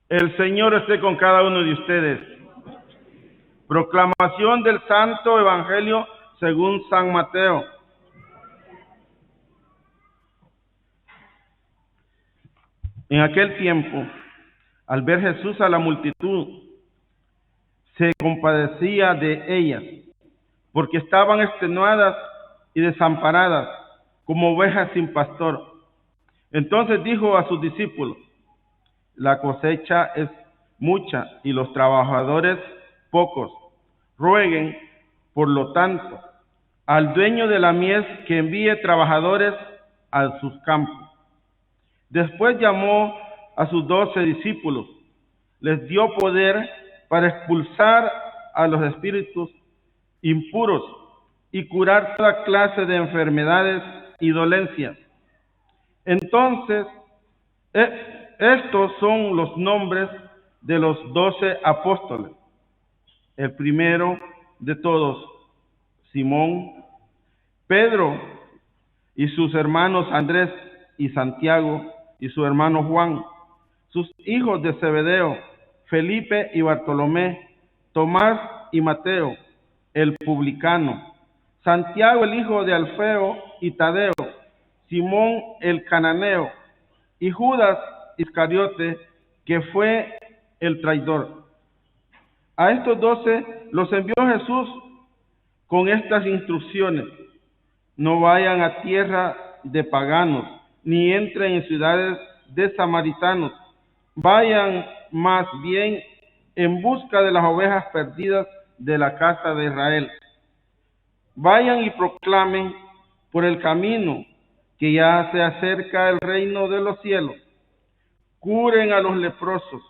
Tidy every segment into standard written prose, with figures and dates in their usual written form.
El Señor esté con cada uno de ustedes. Proclamación del Santo Evangelio según San Mateo. En aquel tiempo, al ver Jesús a la multitud, se compadecía de ellas, porque estaban extenuadas y desamparadas, como ovejas sin pastor. Entonces dijo a sus discípulos: la cosecha es mucha y los trabajadores pocos. Rueguen, por lo tanto, al dueño de la mies que envíe trabajadores a sus campos. Después llamó a sus 12 discípulos, les dio poder para expulsar a los espíritus impuros y curar toda clase de enfermedades y dolencias. Entonces, estos son los nombres de los 12 apóstoles. El primero de todos, Simón, Pedro y sus hermanos Andrés y Santiago y su hermano Juan, sus hijos de Zebedeo, Felipe y Bartolomé, Tomás y Mateo, el publicano, Santiago el hijo de Alfeo y Tadeo, Simón el cananeo y Judas Iscariote, que fue el traidor. A estos 12 los envió Jesús con estas instrucciones: no vayan a tierra de paganos, ni entren en ciudades de samaritanos. Vayan más bien en busca de las ovejas perdidas de la casa de Israel. Vayan y proclamen por el camino que ya se acerca el reino de los cielos. Curen a los leprosos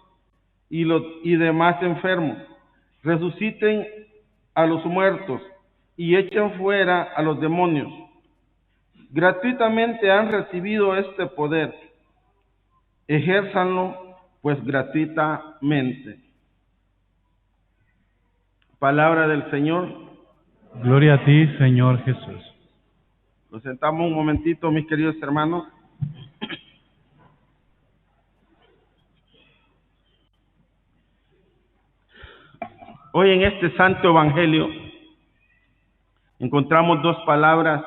y demás enfermos. Resuciten a los muertos y echen fuera a los demonios. Gratuitamente han recibido este poder. Ejérzanlo pues gratuitamente. Palabra del Señor. Gloria a ti, Señor Jesús. Nos sentamos un momentito, mis queridos hermanos. Hoy en este Santo Evangelio encontramos dos palabras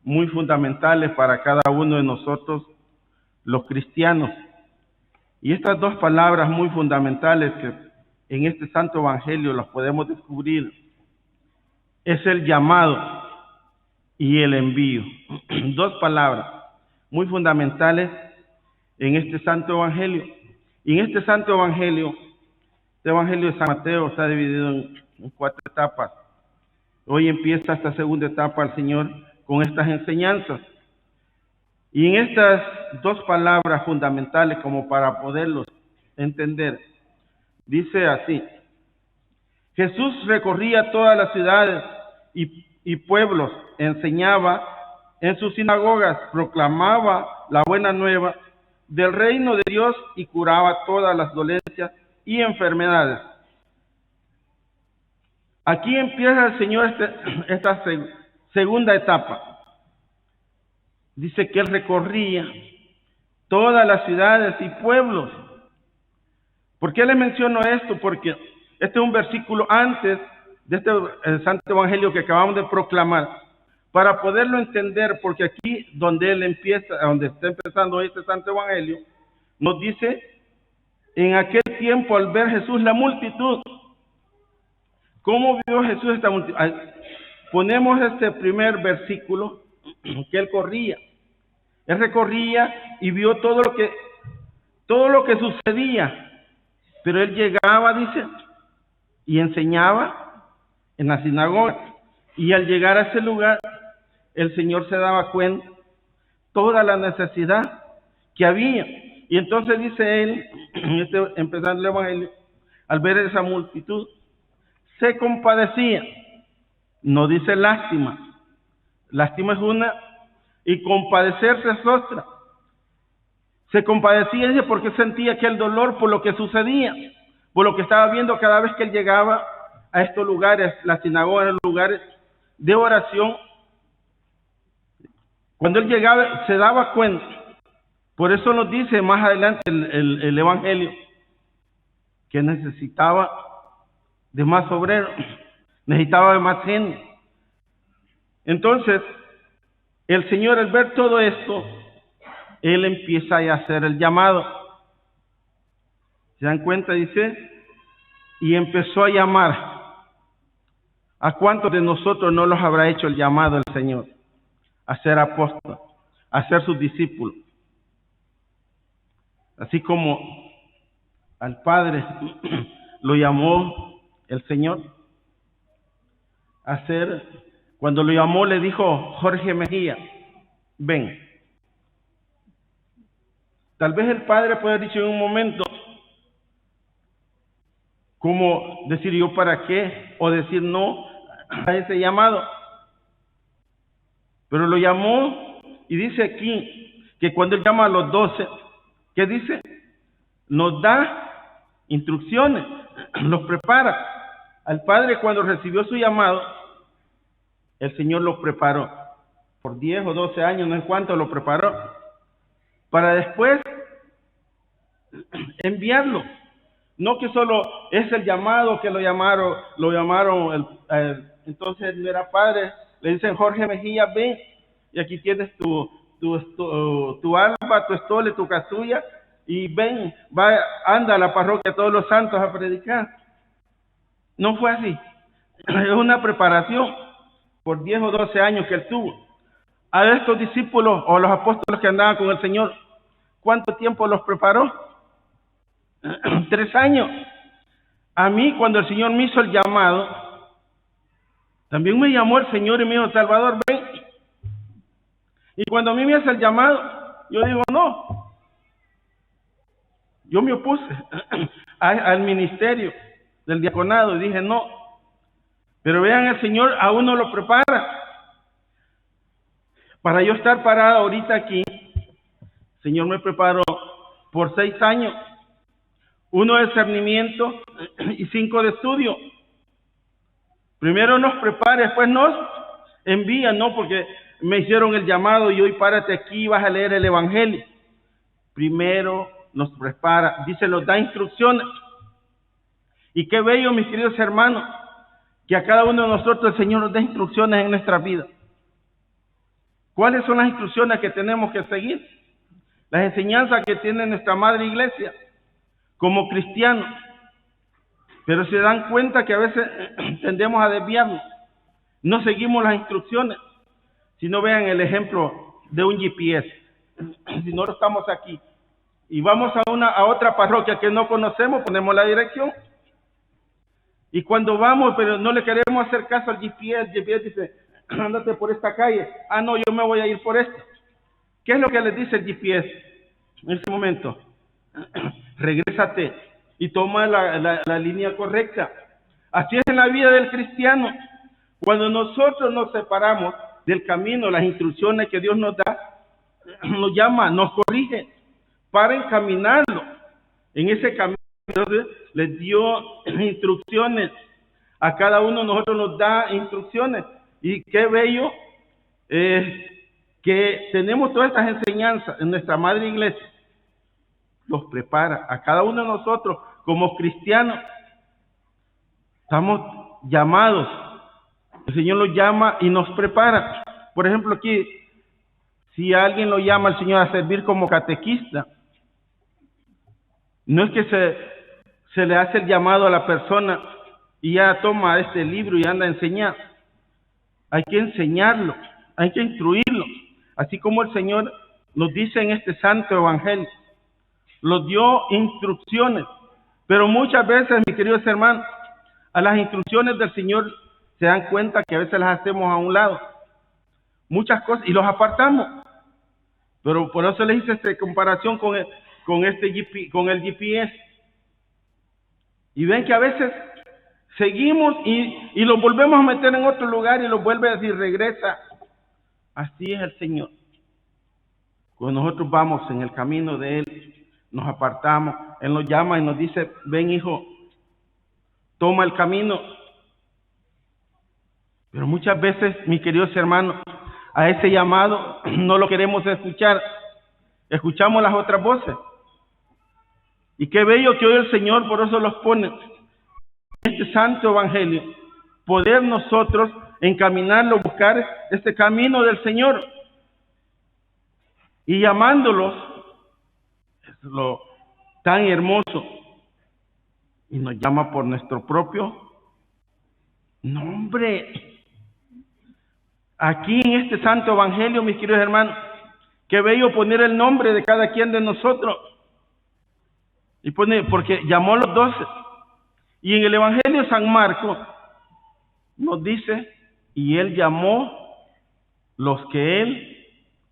muy fundamentales para cada uno de nosotros, los cristianos. Y estas dos palabras muy fundamentales que en este Santo Evangelio las podemos descubrir es el llamado y el envío. Dos palabras muy fundamentales en este Santo Evangelio. Y en este Santo Evangelio, este Evangelio de San Mateo está dividido en 4 etapas. Hoy empieza esta segunda etapa el Señor con estas enseñanzas. Y en estas dos palabras fundamentales, como para poderlos entender, dice así: Jesús recorría todas las ciudades y pueblos, enseñaba en sus sinagogas, proclamaba la buena nueva del reino de Dios y curaba todas las dolencias y enfermedades. Aquí empieza el Señor esta segunda etapa. Dice que Él recorría todas las ciudades y pueblos. ¿Por qué le menciono esto? Porque este es un versículo antes de este Santo Evangelio que acabamos de proclamar, para poderlo entender, porque aquí donde Él empieza, donde está empezando este Santo Evangelio, nos dice: en aquel tiempo, al ver Jesús la multitud. ¿Cómo vio Jesús esta multitud? Ponemos este primer versículo, que Él corría. Él recorría y vio todo lo que sucedía. Pero Él llegaba, dice, y enseñaba en la sinagoga. Y al llegar a ese lugar, el Señor se daba cuenta toda la necesidad que había. Y entonces dice Él, empezando el Evangelio, al ver esa multitud, se compadecía. No dice lástima. Lástima es una y compadecerse es otra. Se compadecía, dice, porque sentía aquel dolor por lo que sucedía, por lo que estaba viendo cada vez que Él llegaba a estos lugares, las sinagogas, lugares de oración. Cuando Él llegaba, se daba cuenta. Por eso nos dice más adelante el Evangelio, que necesitaba de más obreros, necesitaba de más gente. Entonces, el Señor, al ver todo esto, Él empieza a hacer el llamado. ¿Se dan cuenta? Dice, y empezó a llamar. ¿A cuántos de nosotros no los habrá hecho el llamado el Señor? A ser apóstoles, a ser sus discípulos. Así como al Padre lo llamó el Señor a ser, cuando lo llamó le dijo, Jorge Mejía, ven. Tal vez el Padre puede haber dicho en un momento, como decir yo para qué, o decir no a ese llamado. Pero lo llamó y dice aquí que cuando Él llama a los 12, ¿qué dice? Nos da instrucciones, los prepara. Al Padre, cuando recibió su llamado, el Señor lo preparó. Por 10 o 12 años, no sé cuánto, lo preparó. Para después enviarlo. No que solo es el llamado que lo llamaron, entonces no era padre. Le dicen, Jorge Mejía, ven, y aquí tienes tu alba, tu estole, tu casulla, y ven, anda a la parroquia Todos los Santos a predicar. No fue así. Es una preparación por 10 o 12 años que Él tuvo. A estos discípulos o los apóstoles que andaban con el Señor, ¿cuánto tiempo los preparó? 3 años. A mí, cuando el Señor me hizo el llamado, también me llamó el Señor y me dijo, Salvador, ven. Y cuando a mí me hace el llamado, yo digo, no. Yo me opuse al ministerio del diaconado y dije, no. Pero vean, el Señor a uno lo prepara. Para yo estar parado ahorita aquí, el Señor me preparó por 6 años. 1 de discernimiento y 5 de estudio. Primero nos prepara, después nos envía, no porque me hicieron el llamado y hoy párate aquí y vas a leer el Evangelio. Primero nos prepara, dice, nos da instrucciones. Y qué bello, mis queridos hermanos, que a cada uno de nosotros el Señor nos dé instrucciones en nuestra vida. ¿Cuáles son las instrucciones que tenemos que seguir? Las enseñanzas que tiene nuestra Madre Iglesia como cristianos. Pero se dan cuenta que a veces tendemos a desviarnos. No seguimos las instrucciones. Si no, vean el ejemplo de un GPS. Si no estamos aquí y vamos a otra parroquia que no conocemos, ponemos la dirección. Y cuando vamos, pero no le queremos hacer caso al GPS, el GPS dice, ándate por esta calle. Ah, no, yo me voy a ir por esta. ¿Qué es lo que les dice el GPS en ese momento? Regrésate y toma la línea correcta. Así es en la vida del cristiano. Cuando nosotros nos separamos del camino, las instrucciones que Dios nos da, nos llama, nos corrige para encaminarlo en ese camino. Entonces les dio instrucciones. A cada uno de nosotros nos da instrucciones. Y qué bello que tenemos todas estas enseñanzas en nuestra Madre Iglesia. Los prepara a cada uno de nosotros como cristianos. Estamos llamados. El Señor nos llama y nos prepara. Por ejemplo, aquí, si alguien lo llama al Señor a servir como catequista, no es que se le hace el llamado a la persona y ya toma este libro y anda a enseñar. Hay que enseñarlo, hay que instruirlo. Así como el Señor nos dice en este santo evangelio, nos dio instrucciones, pero muchas veces, mis queridos hermanos, a las instrucciones del Señor se dan cuenta que a veces las hacemos a un lado, muchas cosas, y los apartamos. Pero por eso les hice esta comparación con el GPS. Y ven que a veces seguimos y los volvemos a meter en otro lugar y los vuelve a decir, regresa. Así es el Señor. Cuando nosotros vamos en el camino de Él, nos apartamos, Él nos llama y nos dice, ven hijo, toma el camino. Pero muchas veces, mis queridos hermanos, a ese llamado no lo queremos escuchar. Escuchamos las otras voces. Y qué bello que hoy el Señor por eso los pone en este santo evangelio, poder nosotros encaminarlo, buscar este camino del Señor y llamándolos, es lo tan hermoso, y nos llama por nuestro propio nombre. Aquí en este santo evangelio, mis queridos hermanos, qué bello poner el nombre de cada quien de nosotros. Y pone, porque llamó a los 12. Y en el evangelio de San Marcos nos dice, y él llamó los que él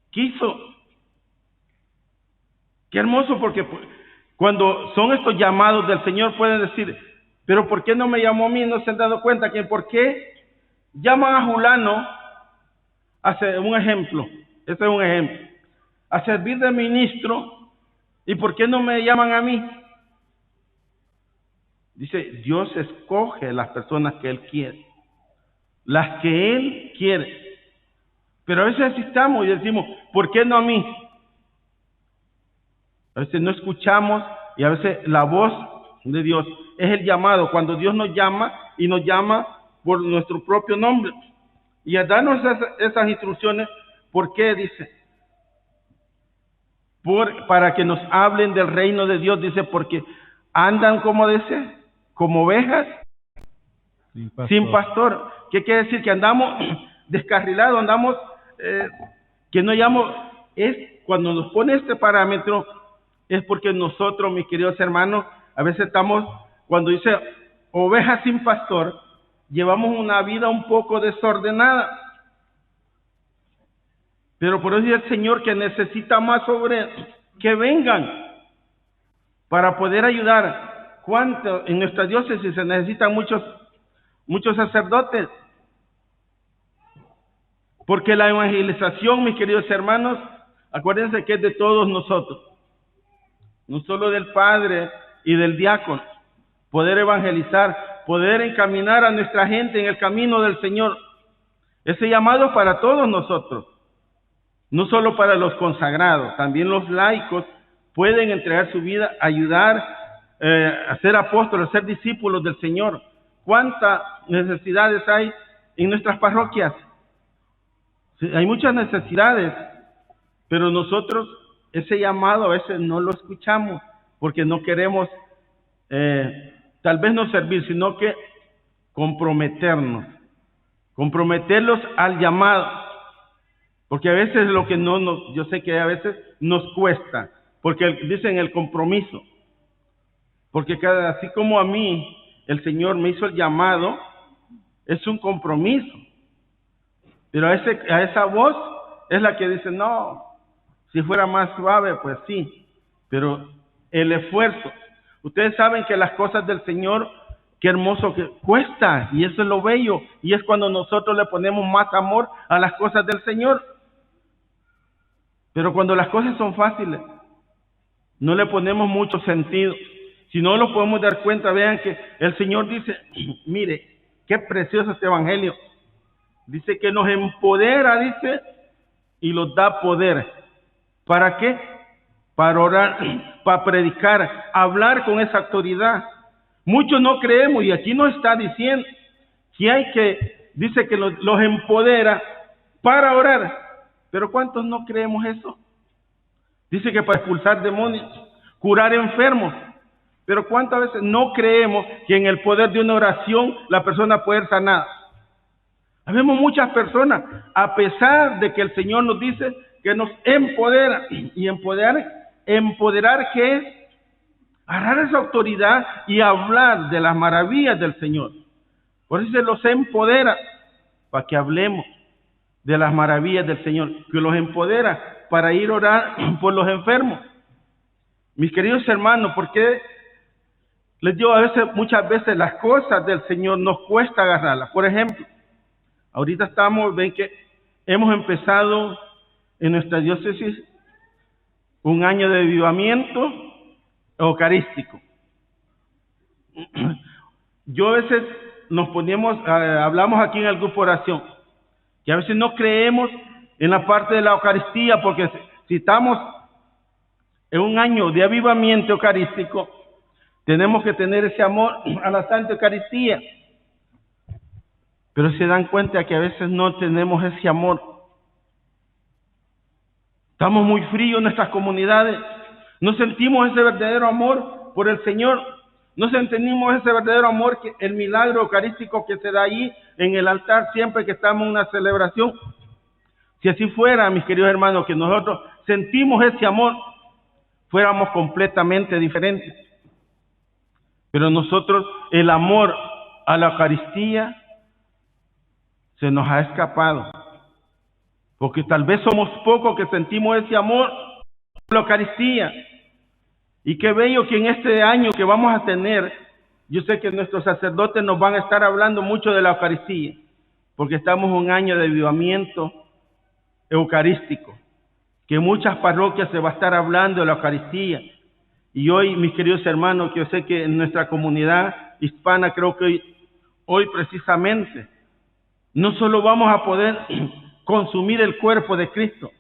quiso. Qué hermoso, porque cuando son estos llamados del Señor pueden decir, pero ¿por qué no me llamó a mí? No se han dado cuenta que por qué llaman a Julano, hace un ejemplo, este es un ejemplo, a servir de ministro, y ¿por qué no me llaman a mí? Dice, Dios escoge las personas que Él quiere, las que Él quiere. Pero a veces estamos y decimos, ¿por qué no a mí? A veces no escuchamos y a veces la voz de Dios es el llamado, cuando Dios nos llama y nos llama por nuestro propio nombre. Y al darnos esas instrucciones, ¿por qué? Dice, para que nos hablen del reino de Dios, dice, porque andan, como dice, como ovejas sin pastor. ¿Qué quiere decir? Que andamos descarrilados, andamos, que no llamamos, es cuando nos pone este parámetro, es porque nosotros, mis queridos hermanos, a veces estamos, cuando dice ovejas sin pastor, llevamos una vida un poco desordenada. Pero por eso dice el Señor que necesita más obreros, que vengan para poder ayudar. ¿Cuánto? En nuestra diócesis se necesitan muchos sacerdotes. Porque la evangelización, mis queridos hermanos, acuérdense que es de todos nosotros. No solo del padre y del diácono. Poder evangelizar, poder encaminar a nuestra gente en el camino del Señor. Ese llamado para todos nosotros. No solo para los consagrados, también los laicos pueden entregar su vida, ayudar a ser apóstoles, a ser discípulos del Señor. ¿Cuántas necesidades hay en nuestras parroquias? Sí, hay muchas necesidades, pero nosotros ese llamado a veces no lo escuchamos porque no queremos tal vez no servir, sino que comprometerlos al llamado. Porque a veces lo que yo sé que a veces nos cuesta, porque dicen el compromiso. Porque así como a mí el Señor me hizo el llamado, es un compromiso. Pero a esa voz es la que dice, no, si fuera más suave, pues sí. Pero el esfuerzo. Ustedes saben que las cosas del Señor, qué hermoso que cuesta, y eso es lo bello. Y es cuando nosotros le ponemos más amor a las cosas del Señor. Pero cuando las cosas son fáciles, no le ponemos mucho sentido. Si no lo podemos dar cuenta, vean que el Señor dice, mire, qué precioso este evangelio. Dice que nos empodera, dice, y nos da poder. ¿Para qué? Para orar, para predicar, hablar con esa autoridad. Muchos no creemos, y aquí nos está diciendo que dice que los empodera para orar. Pero ¿cuántos no creemos eso? Dice que para expulsar demonios, curar enfermos. Pero ¿cuántas veces no creemos que en el poder de una oración la persona puede ser sanada? Habemos muchas personas, a pesar de que el Señor nos dice que nos empodera. Y empoderar ¿qué es? Agarrar esa autoridad y hablar de las maravillas del Señor. Por eso se los empodera, para que hablemos de las maravillas del Señor, que los empodera para ir a orar por los enfermos. Mis queridos hermanos, ¿por qué les digo muchas veces las cosas del Señor nos cuesta agarrarlas? Por ejemplo, ahorita ven que hemos empezado en nuestra diócesis un año de avivamiento eucarístico. Yo a veces hablamos aquí en el grupo de oración, que a veces no creemos en la parte de la Eucaristía, porque si estamos en un año de avivamiento eucarístico, tenemos que tener ese amor a la Santa Eucaristía. Pero se dan cuenta que a veces no tenemos ese amor. Estamos muy fríos en nuestras comunidades. No sentimos ese verdadero amor por el Señor. No sentimos ese verdadero amor, el milagro eucarístico que se da ahí en el altar siempre que estamos en una celebración. Si así fuera, mis queridos hermanos, que nosotros sentimos ese amor, fuéramos completamente diferentes. Pero nosotros, el amor a la Eucaristía se nos ha escapado. Porque tal vez somos pocos que sentimos ese amor a la Eucaristía. Y qué bello que en este año que vamos a tener, yo sé que nuestros sacerdotes nos van a estar hablando mucho de la Eucaristía, porque estamos en un año de avivamiento eucarístico, que en muchas parroquias se va a estar hablando de la Eucaristía. Y hoy, mis queridos hermanos, que yo sé que en nuestra comunidad hispana, creo que hoy precisamente, no solo vamos a poder consumir el cuerpo de Cristo,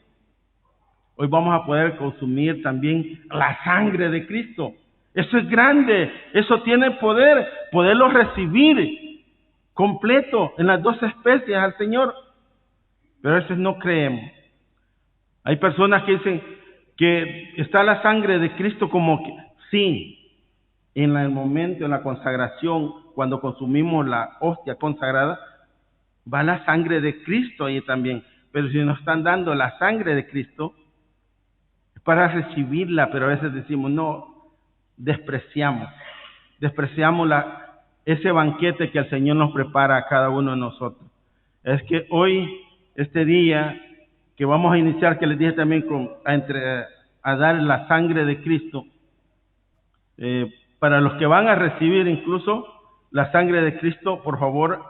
hoy vamos a poder consumir también la sangre de Cristo. Eso es grande, eso tiene poder, poderlo recibir completo en las dos especies al Señor. Pero a veces no creemos. Hay personas que dicen que está la sangre de Cristo como que sí, en el momento, en la consagración, cuando consumimos la hostia consagrada, va la sangre de Cristo ahí también. Pero si nos están dando la sangre de Cristo, es para recibirla, pero a veces decimos, no, despreciamos ese banquete que el Señor nos prepara a cada uno de nosotros. Es que hoy, este día que vamos a iniciar, que les dije también a dar la sangre de Cristo, para los que van a recibir incluso la sangre de Cristo, por favor,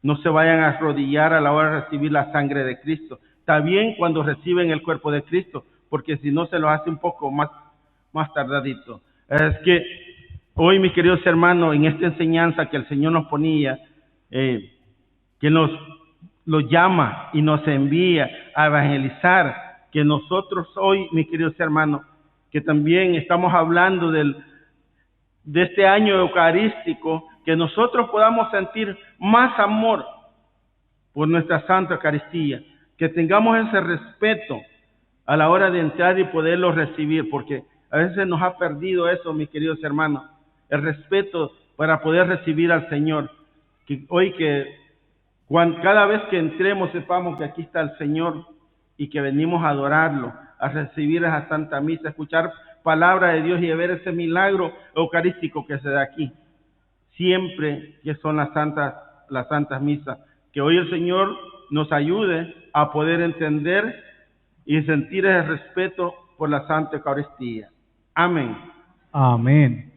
no se vayan a arrodillar a la hora de recibir la sangre de Cristo. Está bien cuando reciben el cuerpo de Cristo, porque si no se los hace un poco más tardadito. Es que hoy, mis queridos hermanos, en esta enseñanza que el Señor nos ponía, que nos llama y nos envía a evangelizar, que nosotros hoy, mis queridos hermanos, que también estamos hablando de este año eucarístico, que nosotros podamos sentir más amor por nuestra Santa Eucaristía, que tengamos ese respeto a la hora de entrar y poderlo recibir, porque a veces nos ha perdido eso, mis queridos hermanos, el respeto para poder recibir al Señor. Que hoy cada vez que entremos sepamos que aquí está el Señor y que venimos a adorarlo, a recibir esa Santa Misa, a escuchar palabra de Dios y a ver ese milagro eucarístico que se da aquí. Siempre que son las santas misas, que hoy el Señor nos ayude a poder entender y sentir ese respeto por la Santa Eucaristía. Amén. Amén.